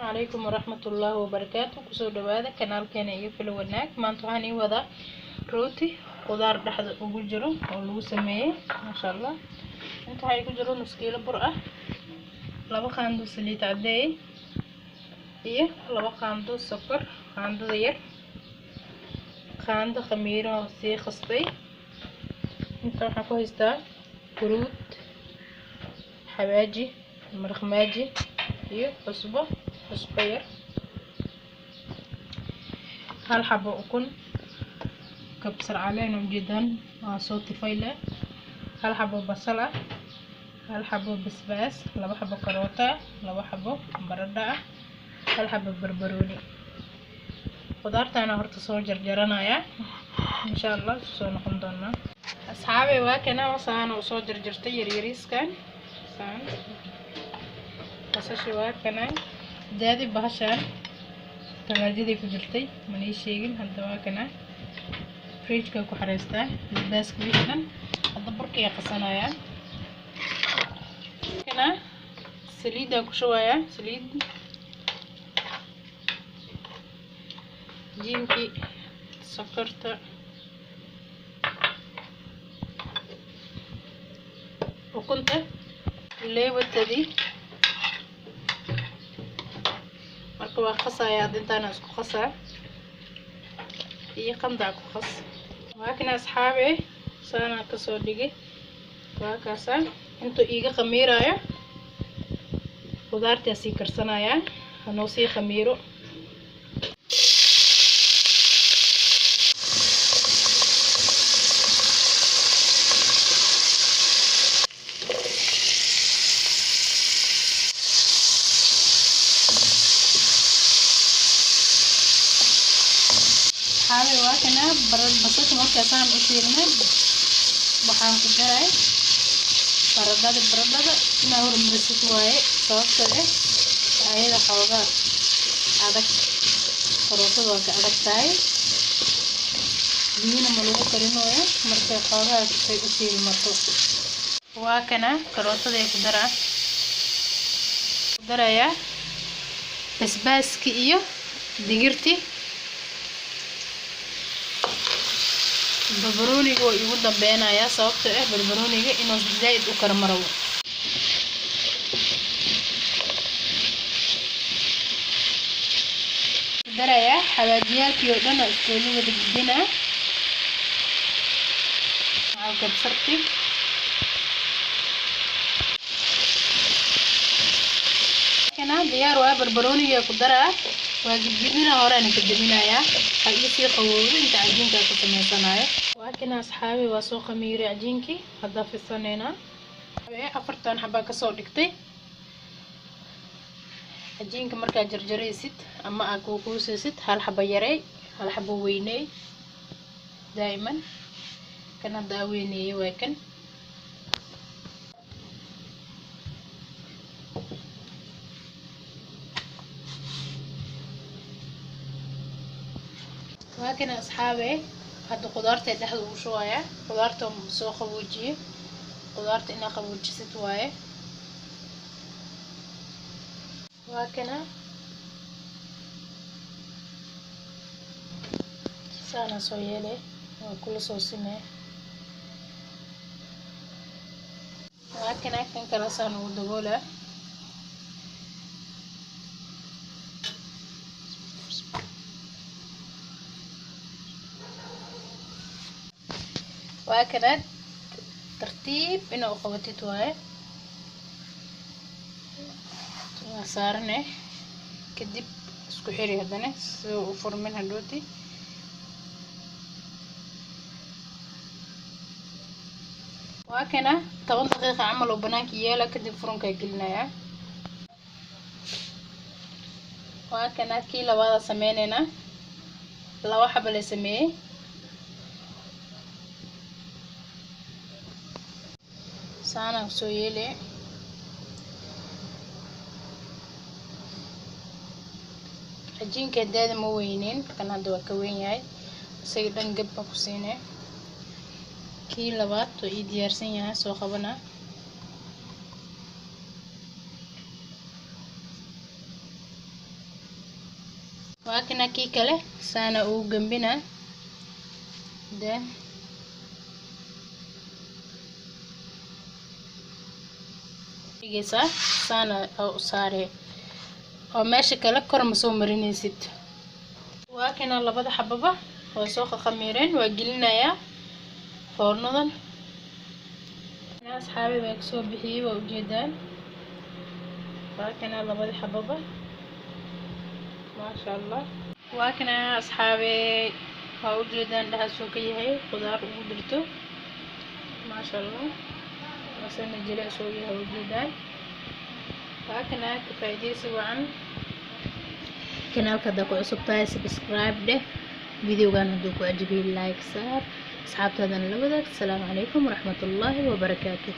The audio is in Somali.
عليكم ورحمة الله وبركاته. كسو دوادا كانال كان يفل وناك ما انتوهاني وضع روتي خضار دحد ugu jiro oo lagu sameeyay ma sha Allah. inta ay ku jiro nus kiilo bur ah, 2 qaando saliid cadeey iyo 2 qaando sokor, qaandada yar, qaando khamiiro si khastay. inta waxa ku haystaa fruit, xawaaji, maraq maaji iyo cusbo yar, hal xabo ukun, kabsar caleen ujeedaan waa soo tifayla, hal xabo basal ah, hal xabo basbaas, 2 xabo karoota, 2 xabo baradho ah, hal xabo barbarooni. qudaartana horta soo jarjaranaya insha Allah soo noqon doona. asxaabi waa kana wasaan oo soo jarjartay yaryariiskan saan qasasho waa kana daadi bahashan talaajadii ku jirtay mani sheegin hadda waa kana fridge-ka ku xareystaa basbaaska wishan hadda burkii qasanayaan kana saliida ku shawaya saliid jinki sokorta ukunta leewatadii marka waa qasaya intaana isku qasaa iyo qandac ku qas. waa kana asxaabe saana ka soo dhigay waa kaasa inta iiga khamiiraya qudaartaasi karsanaya anoo si khamiiro حاوي واكنا بصيت مركز سام أشيرنا بحام كجاي برداد ما هو مرسيت واي صوت كده هذا حوجا عدك كروتة واك عدك تاي دينا ملوك كرينه يا مركز حوجا في أشير مرتو واكنا كروتة ده كدرا يا بس كيو دقيرتي barbarooniga oo igu dambeynaya sababtoo ah barbarooniga inuu zaid u karmaro daraya xawaajiyaalkii oo dhan isku wada gudbina aan kabsarti kana diyaar waa barbarooniga ku daraa waa gudbina hore aan ka daminaya halkii si qawow inta cajiinka ku sameysanayo. waa kana asxaabi waa soo khamiiray cajiinkii hadda fisanayna afartan xabba ka soo dhigtay. cajiinka marka jarjaraysid ama aad ku kuusaysid hal xabba yaray hal xabba weynay daa'iman kana daaweynay waa kan واكن أصحابي هاد خضارتي دحد وشوية خضارتهم سو خبوجي خضارتي إنها خبوجي ستواية واكنا سانا سويلي وكل صوصينه واكنا كان كلا سانا ودغوله وهكذا ترتيب انه قوتيت واي صارنه كدب اسكو خيري هدنا سو فرمن هدوتي وهكذا 10 دقيقه عمل وبنانك يالا كدب فرنكا قلنايا وهكذا كي لبada sameynayna laba xabba la sameeyay saana soo yeelay cajiinka daada ma weynin kan hadda waa ka weyn yahay isaga dhan gabba ku siinay kii labaad oo ii diyaarsan yahay soo qabana وكنا كي كله سانا او جنبنا ده يجيسا سانا او صاري او ماشي كله كرم سو مرينيسيت وكنا لبدا حببه وسوق خميرين وقلنا يا فورنودن يا اصحابي بكسو بخي وجدان وكنا لبدا حببه ما شاء الله وكنا يا اصحابي وجدان ده سوقي هي خضار ودرتو ما شاء الله وصلنا جلع سوقي وجدان وكنا كفايدي سوعا kanaalka haddaa ku cusub tahay subscribe dheh videogan hadduu ku cajabiyey like saar asxaabtaadana la wadaag. Asalaamu calaykum waraxmatullaahi wabarakaatuh.